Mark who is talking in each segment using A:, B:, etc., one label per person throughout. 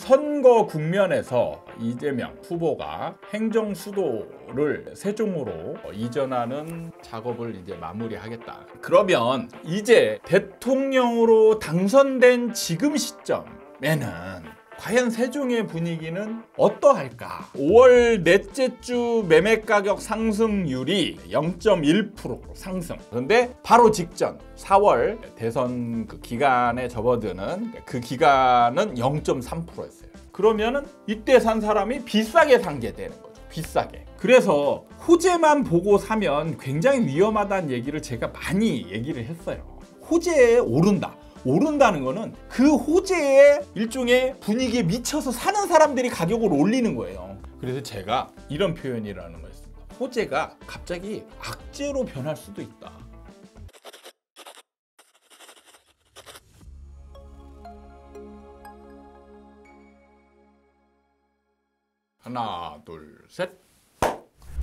A: 선거 국면에서 이재명 후보가 행정 수도를 세종으로 이전하는 작업을 이제 마무리하겠다. 그러면 이제 대통령으로 당선된 지금 시점에는 과연 세종의 분위기는 어떠할까? 5월 넷째 주 매매가격 상승률이 0.1% 상승. 그런데 바로 직전 4월 대선 그 기간에 접어드는 그 기간은 0.3%였어요. 그러면은 이때 산 사람이 비싸게 산 게 되는 거죠. 비싸게. 그래서 호재만 보고 사면 굉장히 위험하다는 얘기를 제가 많이 얘기를 했어요. 호재에 오른다는 거는 그 호재의 일종의 분위기에 미쳐서 사는 사람들이 가격을 올리는 거예요. 그래서 제가 이런 표현이라는 거였습니다. 호재가 갑자기 악재로 변할 수도 있다. 하나, 둘, 셋.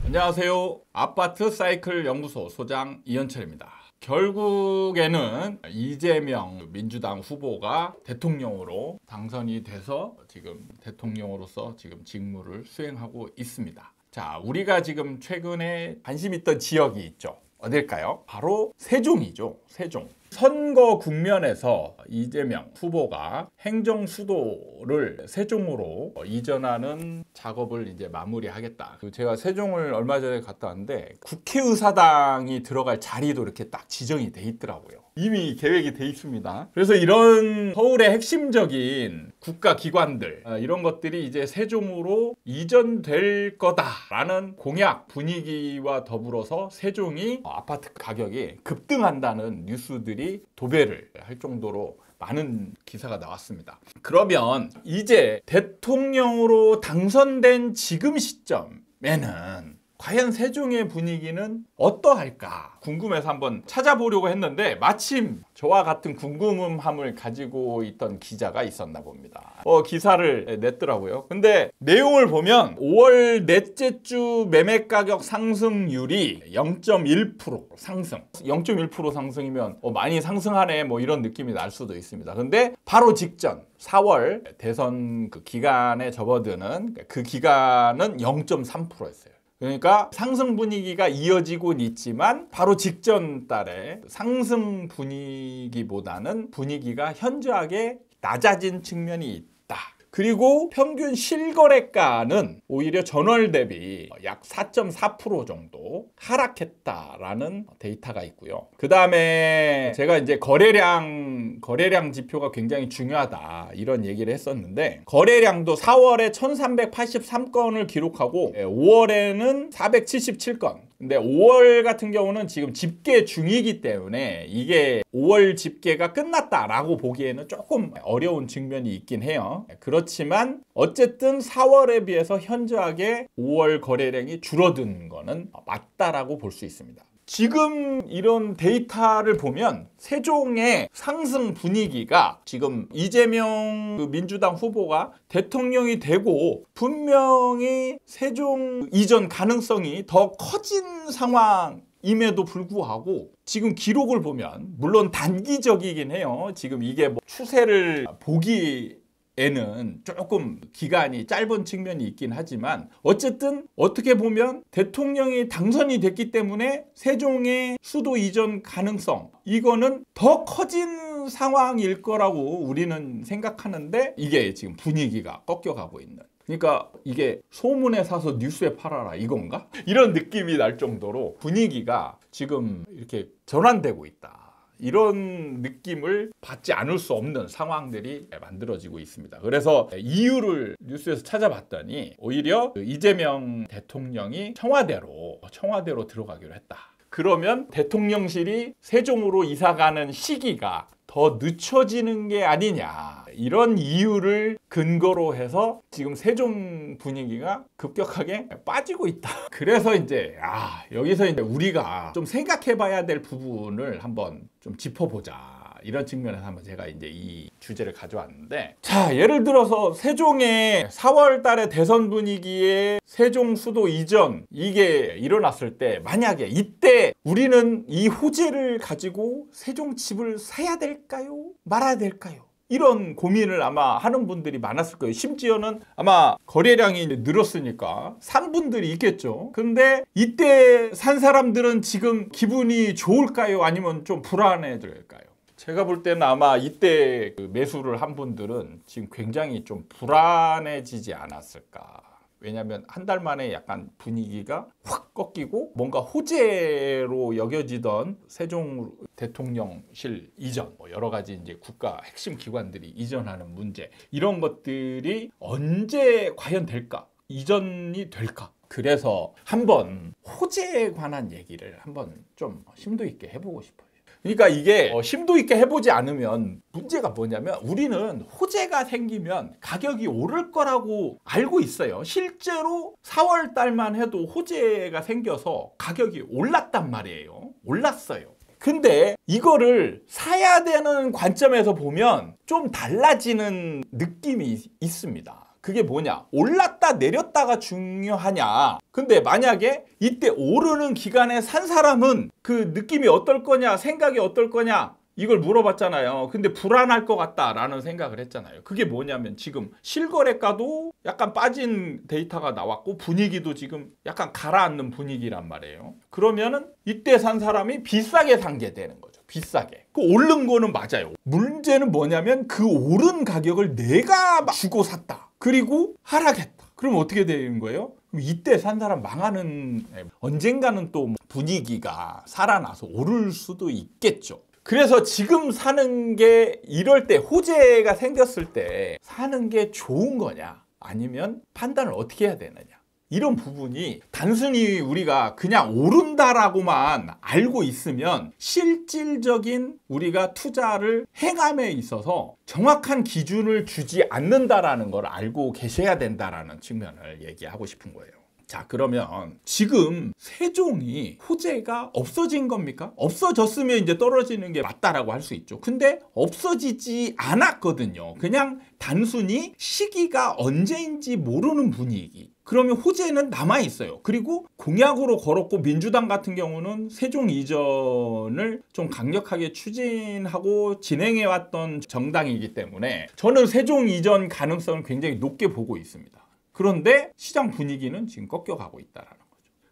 A: 안녕하세요. 아파트 사이클 연구소 소장 이현철입니다. 결국에는 이재명 민주당 후보가 대통령으로 당선이 돼서 지금 대통령으로서 지금 직무를 수행하고 있습니다. 자, 우리가 지금 최근에 관심 있던 지역이 있죠. 어딜까요? 바로 세종이죠. 세종. 선거 국면에서 이재명 후보가 행정 수도를 세종으로 이전하는 작업을 이제 마무리하겠다. 제가 세종을 얼마 전에 갔다 왔는데 국회의사당이 들어갈 자리도 이렇게 딱 지정이 돼 있더라고요. 이미 계획이 돼 있습니다. 그래서 이런 서울의 핵심적인 국가기관들 이런 것들이 이제 세종으로 이전될 거다라는 공약 분위기와 더불어서 세종이 아파트 가격이 급등한다는 뉴스들이 도배를 할 정도로 많은 기사가 나왔습니다. 그러면 이제 대통령으로 당선된 지금 시점에는 과연 세종의 분위기는 어떠할까 궁금해서 한번 찾아보려고 했는데 마침 저와 같은 궁금함을 가지고 있던 기자가 있었나 봅니다. 기사를 냈더라고요. 근데 내용을 보면 5월 넷째 주 매매가격 상승률이 0.1% 상승. 0.1% 상승이면 많이 상승하네 뭐 이런 느낌이 날 수도 있습니다. 근데 바로 직전 4월 대선 그 기간에 접어드는 그 기간은 0.3%였어요. 그러니까 상승 분위기가 이어지고 있지만 바로 직전 달에 상승 분위기보다는 분위기가 현저하게 낮아진 측면이 있다. 그리고 평균 실거래가는 오히려 전월 대비 약 4.4% 정도 하락했다라는 데이터가 있고요. 그 다음에 제가 이제 거래량 지표가 굉장히 중요하다 이런 얘기를 했었는데 거래량도 4월에 1383건을 기록하고 5월에는 477건. 근데 5월 같은 경우는 지금 집계 중이기 때문에 이게 5월 집계가 끝났다라고 보기에는 조금 어려운 측면이 있긴 해요. 그렇지만 어쨌든 4월에 비해서 현저하게 5월 거래량이 줄어든 거는 맞다라고 볼 수 있습니다. 지금 이런 데이터를 보면 세종의 상승 분위기가 지금 이재명 민주당 후보가 대통령이 되고 분명히 세종 이전 가능성이 더 커진 상황임에도 불구하고 지금 기록을 보면 물론 단기적이긴 해요. 지금 이게 뭐 추세를 보기에는 조금 기간이 짧은 측면이 있긴 하지만 어쨌든 어떻게 보면 대통령이 당선이 됐기 때문에 세종의 수도 이전 가능성 이거는 더 커진 상황일 거라고 우리는 생각하는데 이게 지금 분위기가 꺾여가고 있는 그러니까 이게 소문에 사서 뉴스에 팔아라 이건가? 이런 느낌이 날 정도로 분위기가 지금 이렇게 전환되고 있다. 이런 느낌을 받지 않을 수 없는 상황들이 만들어지고 있습니다. 그래서 이유를 뉴스에서 찾아봤더니 오히려 이재명 대통령이 청와대로 들어가기로 했다. 그러면 대통령실이 세종으로 이사가는 시기가 더 늦춰지는 게 아니냐 이런 이유를 근거로 해서 지금 세종 분위기가 급격하게 빠지고 있다. 그래서 이제 여기서 이제 우리가 좀 생각해 봐야 될 부분을 한번 좀 짚어보자. 이런 측면에서 한번 제가 이제 이 주제를 가져왔는데 자, 예를 들어서 세종의 4월 달에 대선 분위기에 세종 수도 이전 이게 일어났을 때 만약에 이때 우리는 이 호재를 가지고 세종 집을 사야 될까요? 말아야 될까요? 이런 고민을 아마 하는 분들이 많았을 거예요. 심지어는 아마 거래량이 늘었으니까 산 분들이 있겠죠. 근데 이때 산 사람들은 지금 기분이 좋을까요? 아니면 좀 불안해질까요? 제가 볼 때는 아마 이때 그 매수를 한 분들은 지금 굉장히 좀 불안해지지 않았을까. 왜냐하면 한 달 만에 약간 분위기가 확 꺾이고 뭔가 호재로 여겨지던 세종 대통령실 이전, 뭐 여러 가지 이제 국가 핵심 기관들이 이전하는 문제, 이런 것들이 언제 과연 될까? 이전이 될까? 그래서 한번 호재에 관한 얘기를 한번 좀 심도 있게 해보고 싶어요. 그러니까 이게 심도 있게 해보지 않으면 문제가 뭐냐면 우리는 호재가 생기면 가격이 오를 거라고 알고 있어요. 실제로 4월 달만 해도 호재가 생겨서 가격이 올랐단 말이에요. 올랐어요. 근데 이거를 사야 되는 관점에서 보면 좀 달라지는 느낌이 있습니다. 그게 뭐냐? 올랐다 내렸다가 중요하냐? 근데 만약에 이때 오르는 기간에 산 사람은 그 느낌이 어떨 거냐, 생각이 어떨 거냐, 이걸 물어봤잖아요. 근데 불안할 것 같다라는 생각을 했잖아요. 그게 뭐냐면 지금 실거래가도 약간 빠진 데이터가 나왔고 분위기도 지금 약간 가라앉는 분위기란 말이에요. 그러면은 이때 산 사람이 비싸게 산 게 되는 거죠. 비싸게. 그 오른 거는 맞아요. 문제는 뭐냐면 그 오른 가격을 내가 주고 샀다. 그리고 하락했다. 그럼 어떻게 되는 거예요? 그럼 이때 산 사람 망하는, 언젠가는 또 분위기가 살아나서 오를 수도 있겠죠. 그래서 지금 사는 게 이럴 때 호재가 생겼을 때 사는 게 좋은 거냐 아니면 판단을 어떻게 해야 되느냐, 이런 부분이 단순히 우리가 그냥 오른다라고만 알고 있으면 실질적인 우리가 투자를 행함에 있어서 정확한 기준을 주지 않는다라는 걸 알고 계셔야 된다라는 측면을 얘기하고 싶은 거예요. 자, 그러면 지금 세종이 호재가 없어진 겁니까? 없어졌으면 이제 떨어지는 게 맞다라고 할 수 있죠. 근데 없어지지 않았거든요. 그냥 단순히 시기가 언제인지 모르는 분위기. 그러면 호재는 남아있어요. 그리고 공약으로 걸었고 민주당 같은 경우는 세종 이전을 좀 강력하게 추진하고 진행해왔던 정당이기 때문에 저는 세종 이전 가능성을 굉장히 높게 보고 있습니다. 그런데 시장 분위기는 지금 꺾여가고 있다는 거죠.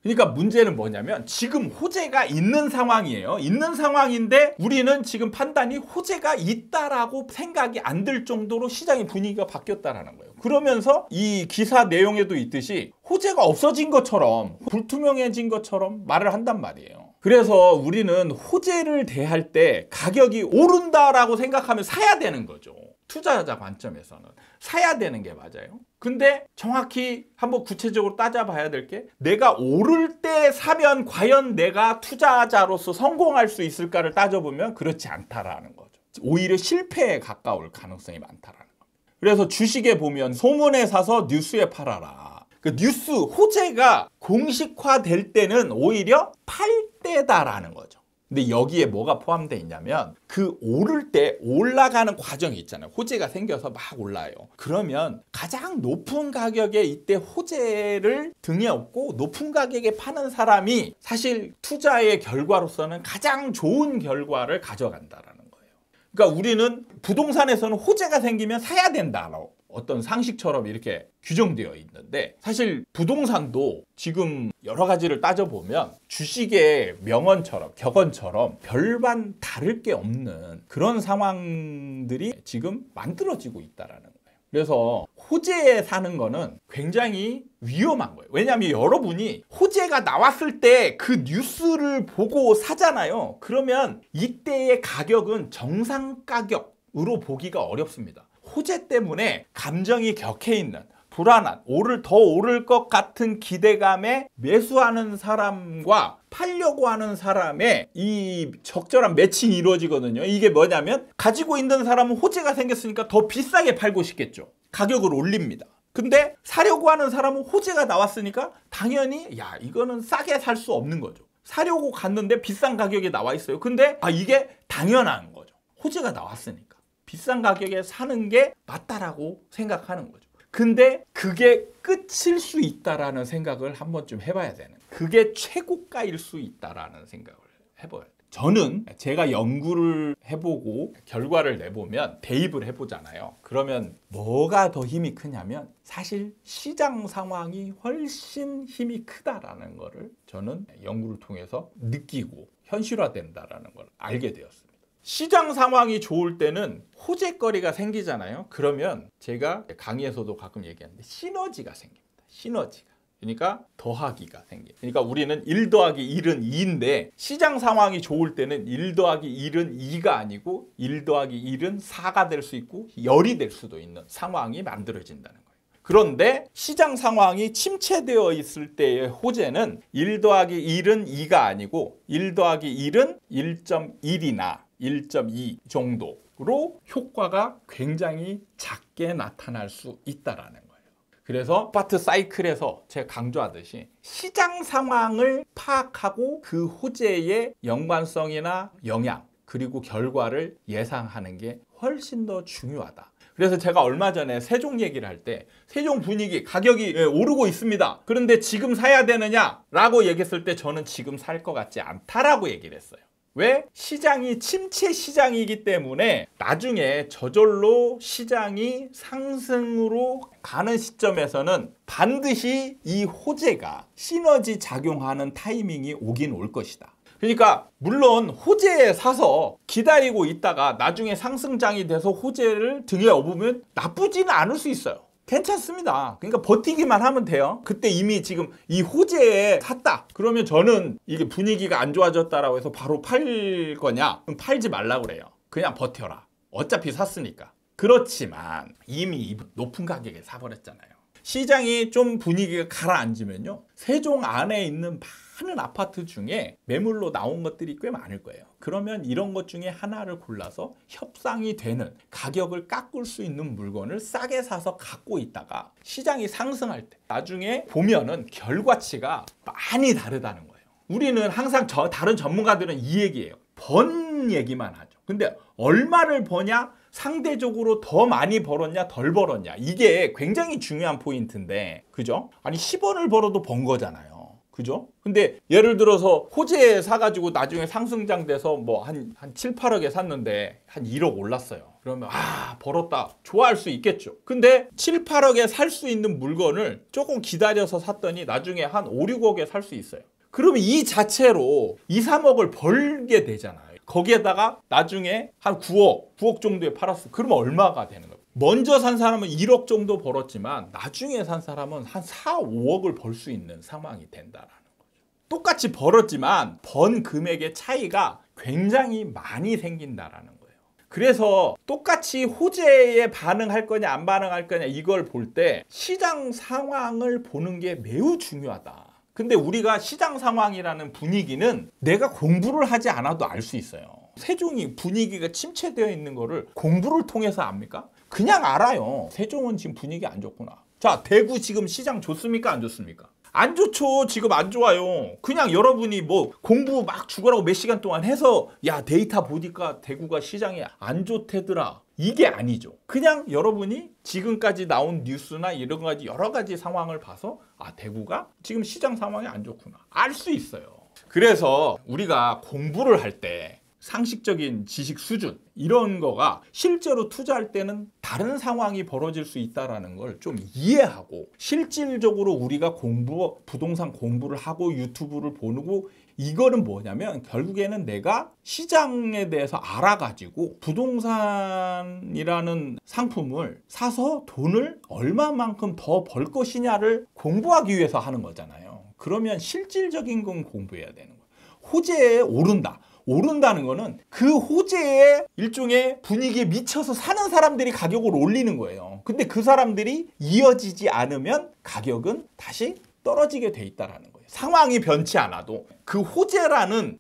A: 그러니까 문제는 뭐냐면 지금 호재가 있는 상황이에요. 있는 상황인데 우리는 지금 판단이 호재가 있다라고 생각이 안 들 정도로 시장의 분위기가 바뀌었다는 거예요. 그러면서 이 기사 내용에도 있듯이 호재가 없어진 것처럼 불투명해진 것처럼 말을 한단 말이에요. 그래서 우리는 호재를 대할 때 가격이 오른다라고 생각하면 사야 되는 거죠. 투자자 관점에서는 사야 되는 게 맞아요. 근데 정확히 한번 구체적으로 따져봐야 될 게 내가 오를 때 사면 과연 내가 투자자로서 성공할 수 있을까를 따져보면 그렇지 않다라는 거죠. 오히려 실패에 가까울 가능성이 많다라는 거죠. 그래서 주식에 보면 소문에 사서 뉴스에 팔아라. 그 뉴스 호재가 공식화될 때는 오히려 팔 때다라는 거죠. 근데 여기에 뭐가 포함되어 있냐면 그 오를 때 올라가는 과정이 있잖아요. 호재가 생겨서 막 올라요. 그러면 가장 높은 가격에 이때 호재를 등에 업고 높은 가격에 파는 사람이 사실 투자의 결과로서는 가장 좋은 결과를 가져간다라는 거예요. 그러니까 우리는 부동산에서는 호재가 생기면 사야 된다라고 어떤 상식처럼 이렇게 규정되어 있는데 사실 부동산도 지금 여러 가지를 따져보면 주식의 명언처럼 격언처럼 별반 다를 게 없는 그런 상황들이 지금 만들어지고 있다는 거예요. 그래서 호재에 사는 거는 굉장히 위험한 거예요. 왜냐하면 여러분이 호재가 나왔을 때 그 뉴스를 보고 사잖아요. 그러면 이때의 가격은 정상 가격으로 보기가 어렵습니다. 호재 때문에 감정이 격해 있는 불안한, 더 오를 것 같은 기대감에 매수하는 사람과 팔려고 하는 사람의 이 적절한 매칭이 이루어지거든요. 이게 뭐냐면 가지고 있는 사람은 호재가 생겼으니까 더 비싸게 팔고 싶겠죠. 가격을 올립니다. 근데 사려고 하는 사람은 호재가 나왔으니까 당연히 야, 이거는 싸게 살 수 없는 거죠. 사려고 갔는데 비싼 가격에 나와 있어요. 근데 이게 당연한 거죠. 호재가 나왔으니까. 비싼 가격에 사는 게 맞다라고 생각하는 거죠. 근데 그게 끝일 수 있다라는 생각을 한 번쯤 해봐야 되는. 그게 최고가일 수 있다라는 생각을 해봐야 돼. 저는 제가 연구를 해보고 결과를 내보면 대입을 해보잖아요. 그러면 뭐가 더 힘이 크냐면 사실 시장 상황이 훨씬 힘이 크다라는 거를 저는 연구를 통해서 느끼고 현실화된다라는 걸 알게 되었습니다. 시장 상황이 좋을 때는 호재거리가 생기잖아요. 그러면 제가 강의에서도 가끔 얘기하는데 시너지가 생깁니다. 시너지가. 그러니까 더하기가 생겨요. 그러니까 우리는 1 더하기 1은 2인데 시장 상황이 좋을 때는 1 더하기 1은 2가 아니고 1 더하기 1은 4가 될 수 있고 10이 될 수도 있는 상황이 만들어진다는 거예요. 그런데 시장 상황이 침체되어 있을 때의 호재는 1 더하기 1은 2가 아니고 1 더하기 1은 1.1이나 1.2 정도로 효과가 굉장히 작게 나타날 수 있다라는 거예요. 그래서 아파트 사이클에서 제가 강조하듯이 시장 상황을 파악하고 그 호재의 연관성이나 영향 그리고 결과를 예상하는 게 훨씬 더 중요하다. 그래서 제가 얼마 전에 세종 얘기를 할 때 세종 분위기 가격이 오르고 있습니다. 그런데 지금 사야 되느냐라고 얘기했을 때 저는 지금 살 것 같지 않다라고 얘기를 했어요. 왜? 시장이 침체 시장이기 때문에 나중에 저절로 시장이 상승으로 가는 시점에서는 반드시 이 호재가 시너지 작용하는 타이밍이 오긴 올 것이다. 그러니까 물론 호재에 사서 기다리고 있다가 나중에 상승장이 돼서 호재를 등에 업으면 나쁘지는 않을 수 있어요. 괜찮습니다. 그러니까 버티기만 하면 돼요. 그때 이미 지금 이 호재에 샀다. 그러면 저는 이게 분위기가 안 좋아졌다라고 해서 바로 팔 거냐? 그럼 팔지 말라고 그래요. 그냥 버텨라. 어차피 샀으니까. 그렇지만 이미 높은 가격에 사버렸잖아요. 시장이 좀 분위기가 가라앉으면요. 세종 안에 있는 많은 아파트 중에 매물로 나온 것들이 꽤 많을 거예요. 그러면 이런 것 중에 하나를 골라서 협상이 되는 가격을 깎을 수 있는 물건을 싸게 사서 갖고 있다가 시장이 상승할 때 나중에 보면은 결과치가 많이 다르다는 거예요. 우리는 항상 다른 전문가들은 이 얘기예요. 번 얘기만 하죠. 근데 얼마를 버냐? 상대적으로 더 많이 벌었냐 덜 벌었냐 이게 굉장히 중요한 포인트인데 그죠? 아니 10원을 벌어도 번 거잖아요. 그죠? 근데 예를 들어서 호재 사가지고 나중에 상승장 돼서 뭐 한 7, 8억에 샀는데 한 1억 올랐어요. 그러면 벌었다 좋아할 수 있겠죠. 근데 7, 8억에 살 수 있는 물건을 조금 기다려서 샀더니 나중에 한 5, 6억에 살 수 있어요. 그러면 이 자체로 2, 3억을 벌게 되잖아요. 거기에다가 나중에 한 9억 정도에 팔았어. 그러면 얼마가 되는 거예요? 먼저 산 사람은 1억 정도 벌었지만 나중에 산 사람은 한 4, 5억을 벌 수 있는 상황이 된다라는 거죠. 똑같이 벌었지만 번 금액의 차이가 굉장히 많이 생긴다라는 거예요. 그래서 똑같이 호재에 반응할 거냐 안 반응할 거냐 이걸 볼 때 시장 상황을 보는 게 매우 중요하다. 근데 우리가 시장 상황이라는 분위기는 내가 공부를 하지 않아도 알 수 있어요. 세종이 분위기가 침체되어 있는 거를 공부를 통해서 압니까? 그냥 알아요. 세종은 지금 분위기 안 좋구나. 자, 대구 지금 시장 좋습니까? 안 좋습니까? 안 좋죠. 지금 안 좋아요. 그냥 여러분이 뭐 공부 막 죽으라고 몇 시간 동안 해서 야 데이터 보니까 대구가 시장이 안 좋대더라. 이게 아니죠. 그냥 여러분이 지금까지 나온 뉴스나 이런 가지 여러 가지 상황을 봐서 대구가 지금 시장 상황이 안 좋구나. 알 수 있어요. 그래서 우리가 공부를 할 때 상식적인 지식 수준 이런 거가 실제로 투자할 때는 다른 상황이 벌어질 수 있다는 걸 좀 이해하고 실질적으로 우리가 부동산 공부를 하고 유튜브를 보고 이거는 뭐냐면 결국에는 내가 시장에 대해서 알아가지고 부동산이라는 상품을 사서 돈을 얼마만큼 더 벌 것이냐를 공부하기 위해서 하는 거잖아요. 그러면 실질적인 건 공부해야 되는 거예요. 호재에 오른다는 거는 그 호재의 일종의 분위기에 미쳐서 사는 사람들이 가격을 올리는 거예요. 근데 그 사람들이 이어지지 않으면 가격은 다시 떨어지게 돼 있다라는 거예요. 상황이 변치 않아도 그 호재라는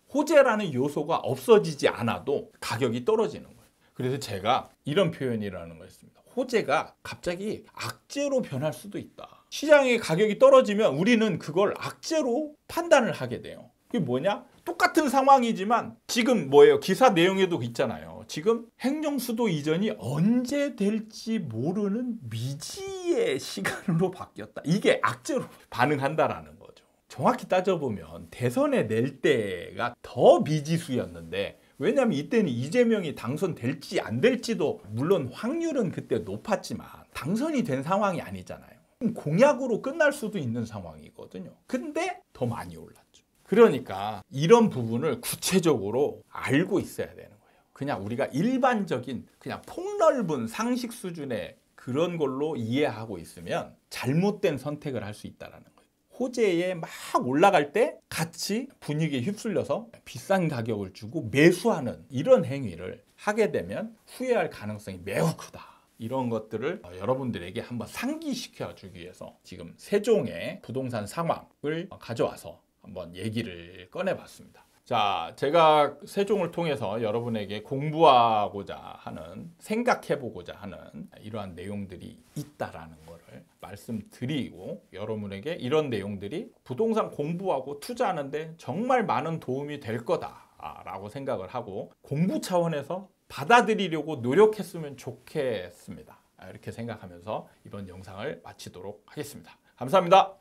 A: 요소가 없어지지 않아도 가격이 떨어지는 거예요. 그래서 제가 이런 표현이라는 거였습니다. 호재가 갑자기 악재로 변할 수도 있다. 시장의 가격이 떨어지면 우리는 그걸 악재로 판단을 하게 돼요. 그게 뭐냐? 똑같은 상황이지만 지금 뭐예요? 기사 내용에도 있잖아요. 지금 행정수도 이전이 언제 될지 모르는 미지의 시간으로 바뀌었다. 이게 악재로 반응한다라는 거죠. 정확히 따져보면 대선에 낼 때가 더 미지수였는데, 왜냐하면 이때는 이재명이 당선될지 안 될지도 물론 확률은 그때 높았지만 당선이 된 상황이 아니잖아요. 공약으로 끝날 수도 있는 상황이거든요. 근데 더 많이 올랐죠. 그러니까 이런 부분을 구체적으로 알고 있어야 되는 거예요. 그냥 우리가 일반적인 그냥 폭넓은 상식 수준의 그런 걸로 이해하고 있으면 잘못된 선택을 할 수 있다는 거예요. 호재에 막 올라갈 때 같이 분위기에 휩쓸려서 비싼 가격을 주고 매수하는 이런 행위를 하게 되면 후회할 가능성이 매우 크다. 이런 것들을 여러분들에게 한번 상기시켜 주기 위해서 지금 세종의 부동산 상황을 가져와서 한번 얘기를 꺼내봤습니다. 자, 제가 세종을 통해서 여러분에게 공부하고자 하는, 생각해보고자 하는 이러한 내용들이 있다라는 거를 말씀드리고, 여러분에게 이런 내용들이 부동산 공부하고 투자하는데 정말 많은 도움이 될 거다라고 생각을 하고 공부 차원에서 받아들이려고 노력했으면 좋겠습니다. 이렇게 생각하면서 이번 영상을 마치도록 하겠습니다. 감사합니다.